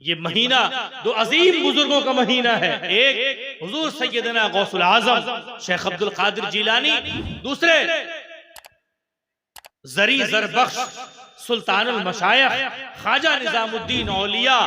ये महीना दो अजीम बुजुर्गों का महीना है। एक हुजूर सैयदना गौसुल आजम शेख अब्दुल कादिर जिलानी, दूसरे जरी जरबख्श सुल्तानुल मशाइख ख्वाजा निजामुद्दीन औलिया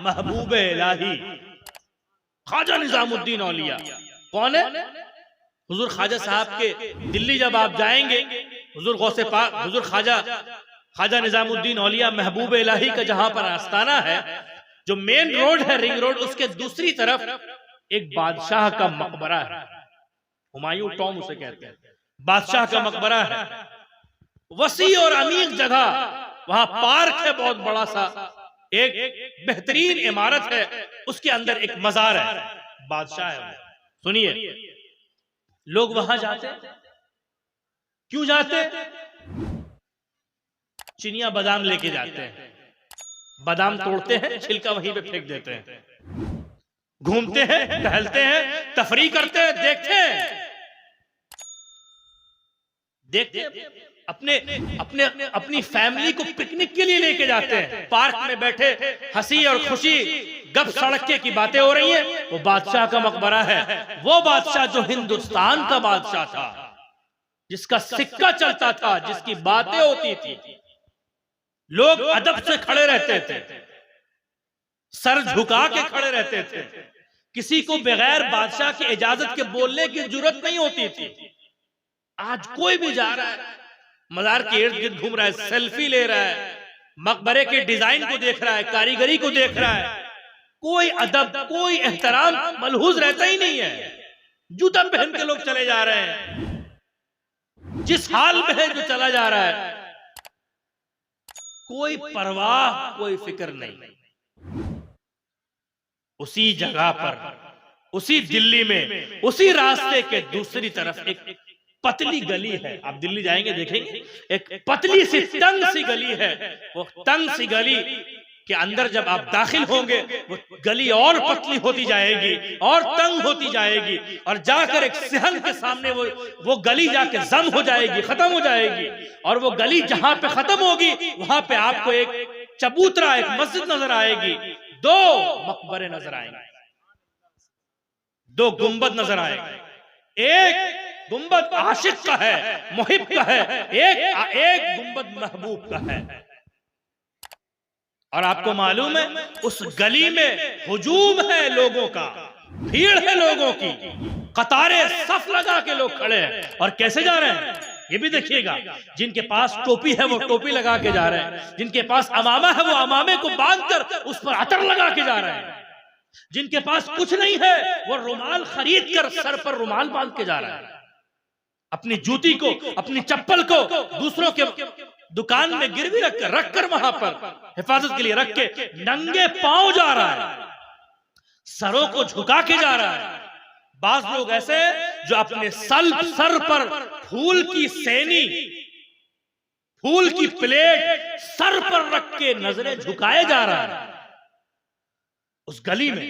महबूब इलाही। ख्वाजा निजामुद्दीन औलिया कौन है? हुजूर ख्वाजा साहब के दिल्ली जब आप जाएंगे, हुजूर गौसे पाक हुजूर ख्वाजा निजामुद्दीन औलिया महबूब इलाही का जहां पर आस्थाना है, जो मेन रोड है रिंग रोड, उसके दूसरी तरफ एक बादशाह का मकबरा है। हुमायूं टॉम उसे कहते हैं। बादशाह का मकबरा है, वसी और अमीर जगह, वहां पार्क है बहुत बड़ा सा, एक बेहतरीन इमारत है, उसके अंदर एक मजार है, बादशाह है। सुनिए, लोग वहां जाते, क्यों जाते? चिनिया बादाम लेके जाते हैं, बादाम तोड़ते हैं, छिलका वहीं पे फेंक देते हैं, घूमते हैं, टहलते हैं, तफरी करते हैं, देखते हैं अपनी फैमिली को पिकनिक के लिए लेके जाते हैं। पार्क में बैठे हंसी और खुशी गप सड़के की बातें हो रही हैं, वो बादशाह का मकबरा है। वो बादशाह जो हिंदुस्तान का बादशाह था, जिसका सिक्का चलता था, जिसकी बातें होती थी, लोग अदब से खड़े रहते थे, सर झुका के खड़े रहते थे, किसी को बगैर बादशाह की इजाजत के बोलने की जरूरत नहीं होती थी। आज कोई भी जा रहा है, मजार के इर्द गिर्द घूम रहा है, सेल्फी ले रहा है, मकबरे के डिजाइन को देख रहा है, कारीगरी को देख रहा है, कोई अदब, कोई एहतराम मलहूज रहता ही नहीं है। जूता पहन के लोग चले जा रहे हैं, जिस हाल में है जो चला जा रहा है, कोई परवाह, कोई फिक्र नहीं। उसी जगह पर, उसी दिल्ली में, उसी रास्ते के दूसरी तरफ एक पतली गली है। आप दिल्ली जाएंगे देखेंगे, एक पतली सी तंग सी गली है। वो तंग सी गली के अंदर जब आप दाखिल होंगे, वो गली और पतली होती जाएगी और तंग होती जाएगी, और जाकर एक सिहन के सामने वो गली जाके जम हो जाएगी, खत्म हो जाएगी। और वो गली जहां पे खत्म होगी, वहां पे आपको एक चबूतरा, एक मस्जिद नजर आएगी, दो मकबरे नजर आएंगे, दो गुंबद नजर आएंगे। एक गुंबद आशिक का है, मुहिब का है, एक गुंबद महबूब का है। और आपको मालूम है, उस गली में हुजूम है लोगों का, भीड़ है लोगों की, कतारें सफ लगा के लोग खड़े हैं। और कैसे जा रहे हैं ये भी देखिएगा। जिनके पास टोपी है वो टोपी लगा के जा रहे हैं, जिनके पास अमामा है वो अमामे को बांधकर उस पर अतर लगा के जा रहे हैं, जिनके पास कुछ नहीं है वो रुमाल खरीद कर सर पर रुमाल बांध के जा रहा है। अपनी जूती को, अपनी चप्पल को दूसरों के दुकान में गिरवी रखकर वहां पर हिफाजत के लिए रख के नंगे पांव जा रहा है, सरों को झुका के जा रहा है। बाज लोग ऐसे जो अपने सर पर फूल की सेनी, फूल की प्लेट सर पर रख के नजरें झुकाए जा रहा है। उस गली में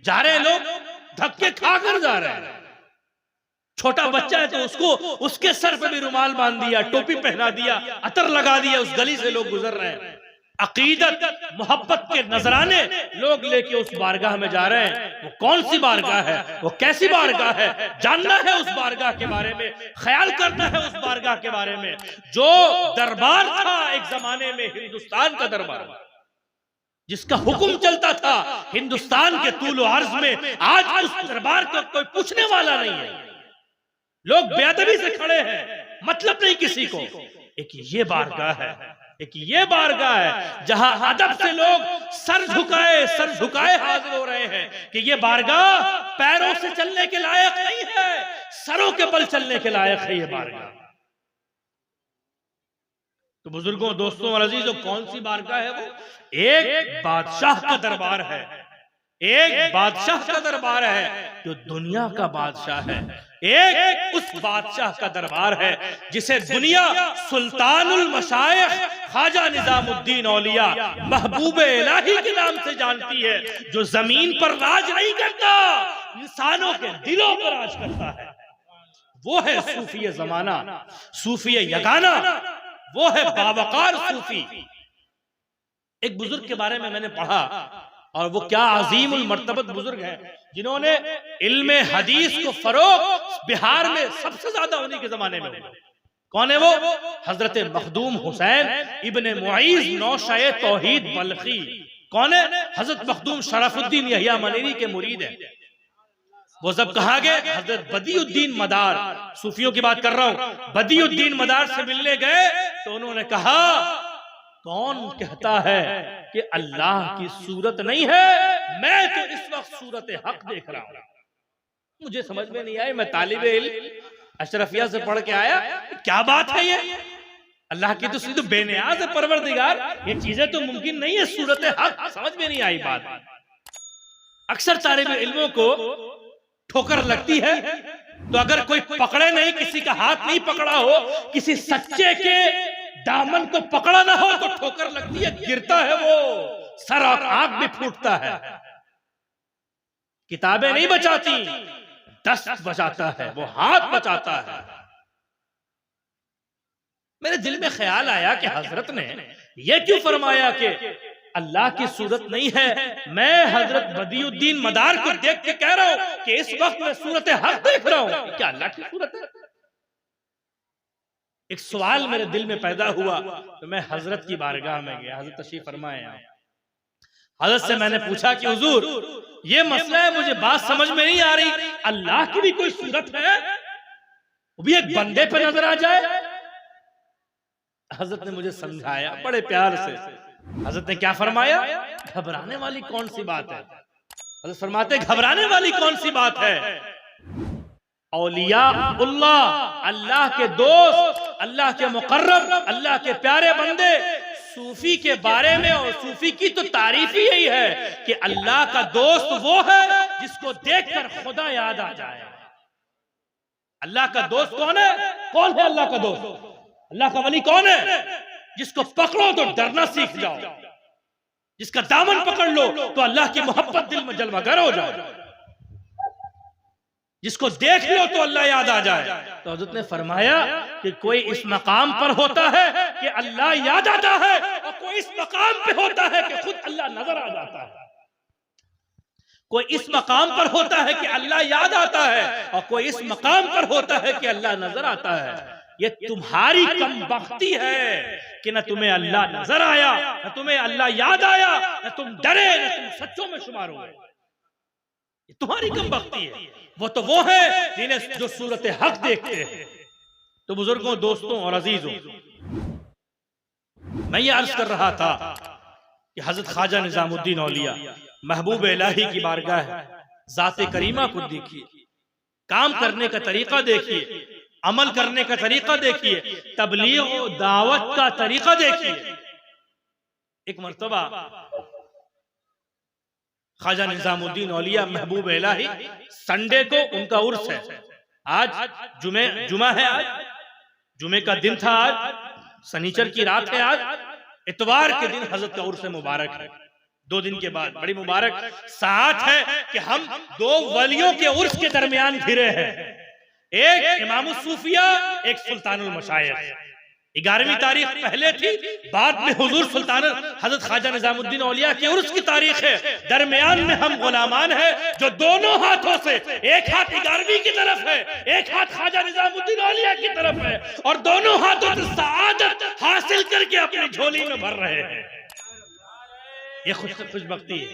जा रहे लोग धक्के खाकर जा रहे हैं। छोटा बच्चा है तो उसके सर पे भी रुमाल बांध दिया, टोपी पहना दिया, अतर लगा दिया। उस गली से लोग गुजर रहे हैं, अकीदत, मोहब्बत के नजराने लोग लेके उस बारगाह में जा रहे हैं। वो कौन सी बारगाह है, वो कैसी बारगाह है, जानना है उस बारगाह के बारे में, ख्याल करना है उस बारगाह के बारे में। जो दरबार था एक जमाने में, हिंदुस्तान का दरबार, जिसका हुक्म चलता था हिंदुस्तान के तूल अर्ज में, आज उस दरबार का कोई पूछने वाला नहीं है। लोग बेअदबी से खड़े हैं, मतलब नहीं किसी को। एक ये बारगाह है, एक ये बारगाह है जहां अदब से लोग सर झुकाए हाजिर हो रहे हैं कि ये बारगाह पैरों से चलने के लायक नहीं है, सरों के बल चलने के लायक है ये बारगाह। तो बुजुर्गों, दोस्तों और अजीजों, कौन सी बारगाह है वो? एक बादशाह का दरबार है, एक बादशाह का दरबार है जो दुनिया का बादशाह है। एक उस बादशाह का दरबार है जिसे दुनिया सुल्तानुल मशाइख ख्वाजा निजामुद्दीन औलिया महबूब इलाही के नाम से जानती है, जो जमीन पर राज नहीं करता, इंसानों के दिलों पर राज करता है। वो है सूफी जमाना, सूफी यगाना, वो है बावकार सूफी। एक बुजुर्ग के बारे में मैंने पढ़ा, और वो क्या अजीमुल मर्तबत बुजुर्ग हैं जिन्होंने इल्म हदीस को फरोग बिहार में सबसे ज्यादा उन्हीं के जमाने में हुआ। कौन है वो? हजरत मखदूम हुसैन इब्ने मुईज नौशाए तौहीद बल्खी। कौन है? हजरत मखदूम शराफुद्दीन यहिया मनेरी के मुरीद हैं। वो जब कहा गए हजरत बदियुद्दीन मदार, सूफियों की बात कर रहा हूं, बदियुद्दीन मदार से मिलने गए तो उन्होंने कहा कौन कहता है कि अल्लाह की सूरत नहीं है? मैं तो इस वक्त सूरत हक देख रहा हूं। मुझे समझ में नहीं आई, मैं तालिब इल्म अशरफिया से पढ़ के आया, क्या बात है ये? अल्लाह की तो सीधे बेनियाज है परवरदिगार, ये चीजें तो मुमकिन नहीं है, सूरत हक समझ में नहीं आई बात। अक्सर तालिब इल्मों को ठोकर लगती है तो अगर कोई पकड़े नहीं, किसी का हाथ नहीं पकड़ा हो, किसी सच्चे के दामन को पकड़ा ना हो तो ठोकर लगती है, गिरता है वो, सर और आंख भी फूटता है। किताबें नहीं बचाती, दस्त बचाता है, वो हाथ बचाता है। मेरे दिल में ख्याल आया कि हजरत ने यह क्यों फरमाया कि अल्लाह की सूरत नहीं है? मैं हजरत बदियुद्दीन मदार को देख के कह रहा हूं कि इस वक्त मैं सूरत हक देख रहा हूं, क्या अल्लाह की सूरत है? एक सवाल मेरे दिल में पैदा हुआ तो मैं हजरत की बारगाह में गया। हजरत तशरीफ फरमाए। हजरत से मैंने पूछा कि हुजूर ये मसला है, मुझे बात समझ में नहीं आ रही, अल्लाह की भी कोई सूरत है, वो भी एक बंदे पे नजर आ जाए? हजरत ने मुझे समझाया बड़े प्यार से। हजरत ने क्या फरमाया? घबराने वाली कौन सी बात है? हजरत फरमाते घबराने वाली कौन सी बात है? औलिया अल्लाह, अल्लाह के दोस्त, अल्लाह के मुकर्रब, अल्लाह के प्यारे बंदे, सूफी के बारे में और सूफी की तो तारीफ ही यही है कि अल्लाह का दोस्त वो है जिसको देखकर खुदा याद आ जाए। अल्लाह का दोस्त कौन है? कौन है अल्लाह का दोस्त? अल्लाह का वली कौन है? जिसको पकड़ो तो डरना सीख जाओ, जिसका दामन पकड़ लो तो अल्लाह की मोहब्बत दिल में जलवागर हो जाए, जिसको देख लो तो अल्लाह याद आ जाए। तो हज़रत ने फरमाया कि कोई इस मकाम पर होता है कि अल्लाह याद आता है, और कोई इस मकाम पे होता है कि खुद अल्लाह नजर आ जाता है। कोई इस मकाम पर होता है कि अल्लाह याद आता है, और कोई इस मकाम पर होता है कि अल्लाह नजर आता है। ये तुम्हारी कमबख्ती है कि न तुम्हें अल्लाह नजर आया, न तुम्हें अल्लाह याद आया, न तुम डरे, न तुम सच्चों में शुमार हुए। ये तुम्हारी कमबख्ती है। वो तो वो है जिन्हें जो सूरत हक देखते हैं। तो बुजुर्गों, दोस्तों और अजीजों, मैं ये अर्ज कर रहा था कि हजरत ख्वाजा निजामुद्दीन औलिया महबूब इलाही की बारगाह है, जाते करीमा को देखिए, काम करने का तरीका देखिए, अमल करने का तरीका देखिए, तबलीग और दावत का तरीका देखिए। एक मर्तबा ख्वाजा निजामुद्दीन औलिया महबूब इलाही, संडे को उनका उर्स है। आज जुमा है, आज जुमे का दिन था, आज शनिचर की रात है, आज इतवार के दिन हजरत का उर्स मुबारक है। 2 दिन के बाद बड़ी मुबारक साथ है कि हम 2 वलियों के उर्स के दरमियान घिरे हैं। एक इमाम सूफिया, एक सुल्तानुल मशाइख। 11वीं तारीख पहले थी, बाद में हुजूर सुल्तान हजरत ख्वाजा निजामुद्दीन औलिया के उर्स की तारीख है। दरमियान में हम गुलामान है जो दोनों हाथों से, एक हाथ 11वीं की तरफ है, एक हाथ ख्वाजा निजामुद्दीन औलिया की तरफ है, और दोनों हाथों से सआदत हासिल करके अपनी झोली में भर रहे हैं। ये खुशबख्ती है।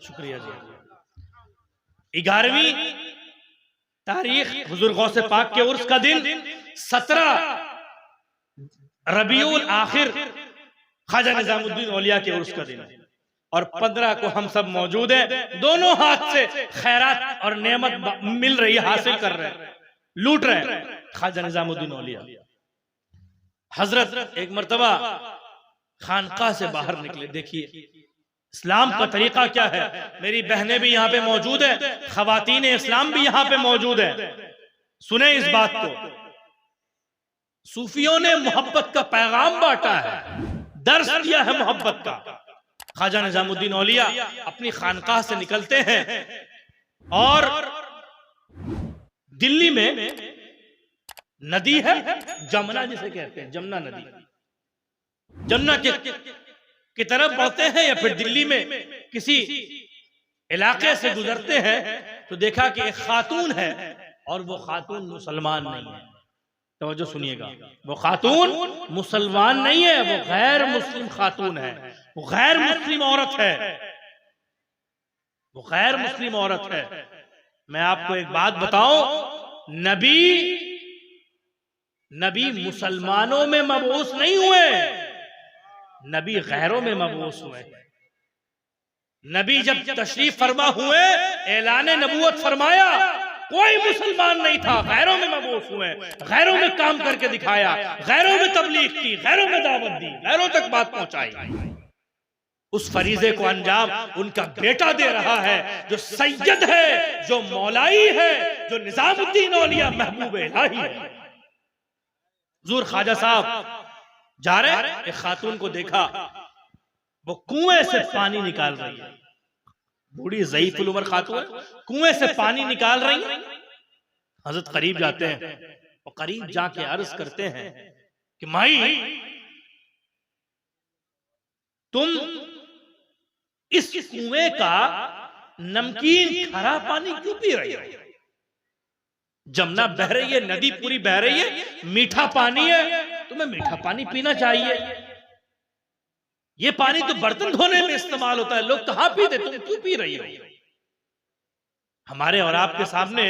शुक्रिया जी। 11वीं तारीख हुजूर गौसे पाक के उर्स का दिन, 17 रबीउल आखिर ख्वाजा निजामुद्दीन औलिया के उर्स का दिन, और 15 को हम सब मौजूद हैं। दोनों हाथ से खैरात और नेमत मिल रही है, हासिल कर रहे हैं, लूट रहे हैं ख्वाजा निजामुद्दीन औलिया। हजरत एक मर्तबा खानकाह से बाहर निकले। देखिए इस्लाम का तरीका क्या है। मेरी बहनें भी यहाँ पे मौजूद है, खवातीन इस्लाम भी यहाँ पे मौजूद है। सुने इस बात को, सूफियों ने मोहब्बत का पैगाम बांटा है, दर्स दिया है मोहब्बत का। ख्वाजा निजामुद्दीन औलिया अपनी खानकाह से निकलते हैं और दिल्ली में नदी है जमुना जिसे कहते हैं, जमुना नदी। जमुना की तरफ बढ़ते हैं या फिर दिल्ली में किसी इलाके से गुजरते हैं तो देखा कि एक खातून है और वो खातून मुसलमान नहीं है। तवज्जो सुनिएगा, वो खातून मुसलमान नहीं है, वो गैर मुस्लिम खातून है, वो गैर मुस्लिम औरत है, वो गैर मुस्लिम औरत है। मैं आपको एक बात बताऊं, नबी मुसलमानों में मबऊस नहीं हुए, नबी गैरों में मबऊस हुए। नबी जब तशरीफ फरमा हुए, ऐलान नबूवत फरमाया, कोई मुसलमान नहीं था, गैरों में मबऊस हुए, गैरों में काम करके दिखाया, गैरों में तबलीग की, गैरों में दावत दी, गैरों तक बात पहुंचाई। उस फरीजे को अंजाम उनका बेटा दे रहा है, जो सैयद है, जो मौलाई है, जो निजामुद्दीन औलिया महबूब इलाही है। हुजूर ख्वाजा साहब जा रहे, एक खातून को देखा, वो कुएं से पानी निकाल रही है, बूढ़ी ज़ईफ़ुल उमर खातून कुएं से पानी निकाल रही है। हजरत करीब जाते हैं और करीब जाके अर्ज करते हैं कि माई, तुम इस कुएं का नमकीन खरा पानी क्यों पी रही हो? जमुना बह रही है, नदी पूरी बह रही है, मीठा पानी है, तुम्हें मीठा पानी पीना चाहिए। ये पानी तो बर्तन धोने में इस्तेमाल होता है, लोग कहां पीते, तुम क्यों पी रही हो? हमारे और आपके सामने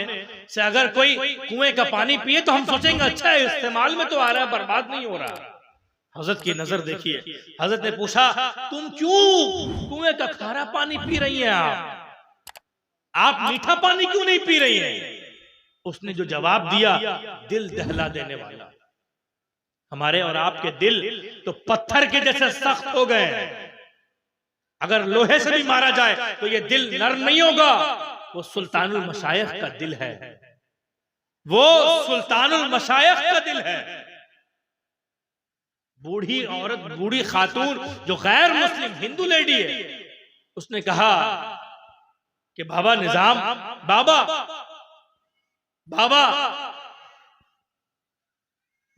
से अगर कोई कुएं का पानी पिए तो हम सोचेंगे अच्छा है, इस्तेमाल में तो आ रहा है, बर्बाद नहीं हो रहा। हजरत की नजर देखिए, हजरत ने पूछा, तुम क्यों कुएं का खारा पानी पी रही हैं? आप मीठा पानी क्यों नहीं पी रही हैं? उसने जो जवाब दिया, दिल दहला देने वाला। हमारे और आपके दिल तो पत्थर के जैसे सख्त हो गए हैं, अगर लोहे से भी मारा जाए तो ये दिल नरम नहीं होगा। वो सुल्तानुल मशाइख का दिल है, वो सुल्तानुल मशाइख का दिल है। बूढ़ी औरत, बूढ़ी खातून जो गैर मुस्लिम हिंदू लेडी है, उसने कहा कि बाबा निजाम, बाबा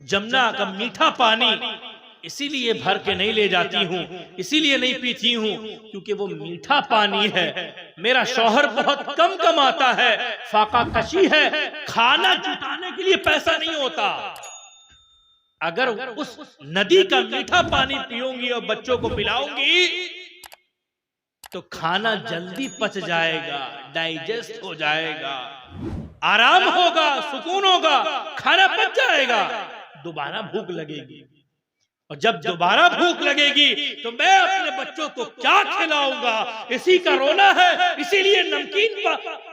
जमुना का मीठा पानी इसीलिए भर के नहीं ले जाती हूं, इसीलिए नहीं पीती हूं क्योंकि वो मीठा पानी है। मेरा शौहर बहुत कम कमाता है, फाका कशी है, खाना जुटाने के लिए पैसा नहीं होता। अगर उस नदी का मीठा पानी पीऊंगी और बच्चों को पिलाऊंगी तो खाना जल्दी पच जाएगा, डाइजेस्ट हो जाएगा, आराम होगा, सुकून होगा, खाना पच जाएगा, दोबारा भूख लगेगी। और जब दोबारा भूख लगेगी तो मैं अपने बच्चों को क्या खिलाऊंगा? इसी का रोना है, इसीलिए नमकीन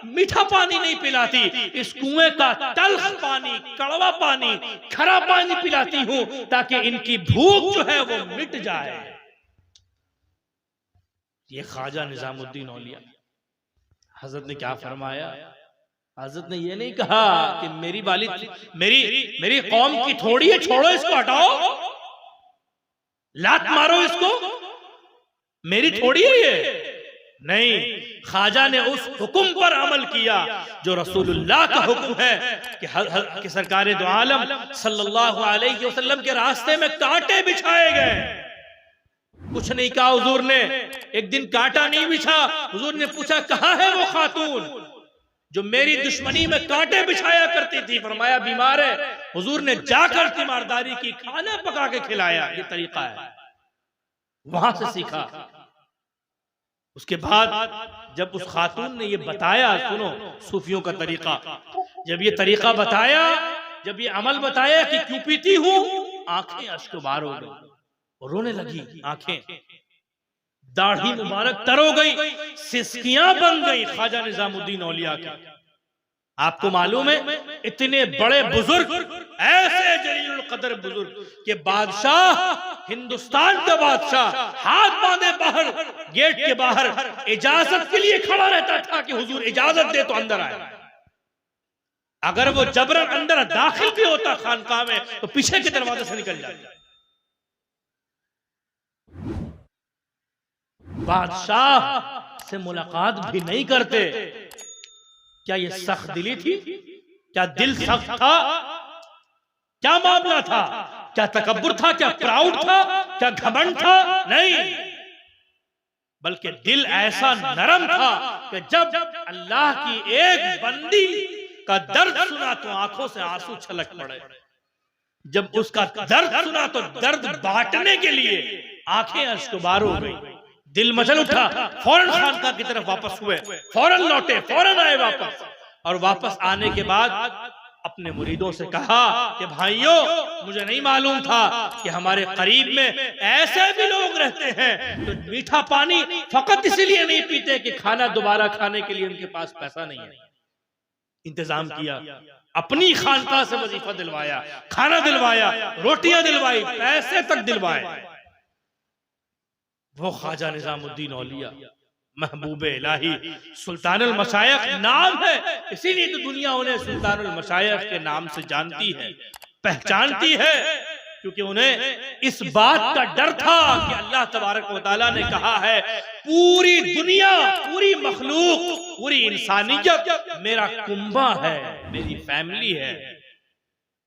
मीठा पानी नहीं पिलाती, इस कुएं का तल्ख पानी, कड़वा पानी, खरा पानी पिलाती हूं ताकि इनकी भूख जो है वो मिट जाए। ये ख्वाजा निजामुद्दीन औलिया हजरत ने क्या फरमाया? हजरत ने ये नहीं कहा कि मेरी कौम की थोड़ी है, छोड़ो इसको, हटाओ, लात मारो इसको, मेरी थोड़ी है ये। नहीं, ख्वाजा ने उस हुक्म पर अमल किया जो रसूलुल्लाह का हुक्म है कि सरकार दो आलम सल्लल्लाहु अलैहि वसल्लम के रास्ते में कांटे बिछाए गए। कुछ नहीं कहा हुजूर ने, एक दिन कांटा नहीं बिछा। हुजूर ने पूछा, कहां है वो खातून जो मेरी दुश्मनी में कांटे बिछाया करती थी? फरमाया बीमार है। हुजूर ने जाकर तीमारदारी की, खाना पका के खिलाया। ये तरीका है, वहां से सीखा। उसके बाद जब उस खातून ने ये बताया, सुनो सूफियों का तरीका, जब ये तरीका बताया, जब ये अमल बताया कि क्यों पीती हूं, आंखें अश्कबार हो गई, रोने लगी आंखें, दाढ़ी मुबारक तर हो गई, सिसकियां बन गई ख्वाजा निजामुद्दीन औलिया की। आपको मालूम है, इतने बड़े बुजुर्ग, ऐसे जलीलुल कदर बुजुर्ग के बादशाह, हिंदुस्तान का बादशाह, हाथ बांधे बाहर, गेट के बाहर इजाजत के लिए खड़ा रहता था कि हुजूर इजाजत दे तो अंदर आए। अगर वो जबरन अंदर दाखिल भी होता खानकाह में तो पीछे के दरवाजे से निकल जाता। बादशाह से मुलाकात भी नहीं करते। क्या ये सख्त दिली थी? क्या दिल सख्त था? क्या मामला था? क्या तकब्बुर था? क्या प्राउड था? क्या घमंड था? नहीं, बल्कि दिल ऐसा नरम था कि जब अल्लाह की एक बंदी का दर्द सुना तो आंखों से आंसू छलक पड़े। जब उसका दर्द सुना तो दर्द बांटने के लिए आंखें अश्कबार हो गई, दिल मचल उठा। फौरन खानका की तरफ वापस हुए, फौरन लौटे, फौरन आए वापस। और वापस आने के बाद अपने मुरीदों से कहा कि भाइयों, मुझे नहीं मालूम था कि हमारे करीब में ऐसे भी लोग रहते हैं तो मीठा पानी फकत इसलिए नहीं पीते कि खाना दोबारा खाने के लिए उनके पास पैसा नहीं है। इंतजाम किया, अपनी खानका से वजीफा दिलवाया, खाना दिलवाया, रोटियां दिलवाई, पैसे तक दिलवाए। वो ख्वाजा निजामुद्दीन औलिया महबूब इलाही सुल्तानुल मशाइख नाम है, इसीलिए तो दुनिया उन्हें सुल्तानुल मशाइख के नाम से जानती है, पहचानती है, क्योंकि उन्हें इस बात का डर था कि अल्लाह तबारक व तआला ने कहा है पूरी दुनिया, पूरी मखलूक, पूरी इंसानियत मेरा कुंबा है, मेरी फैमिली है।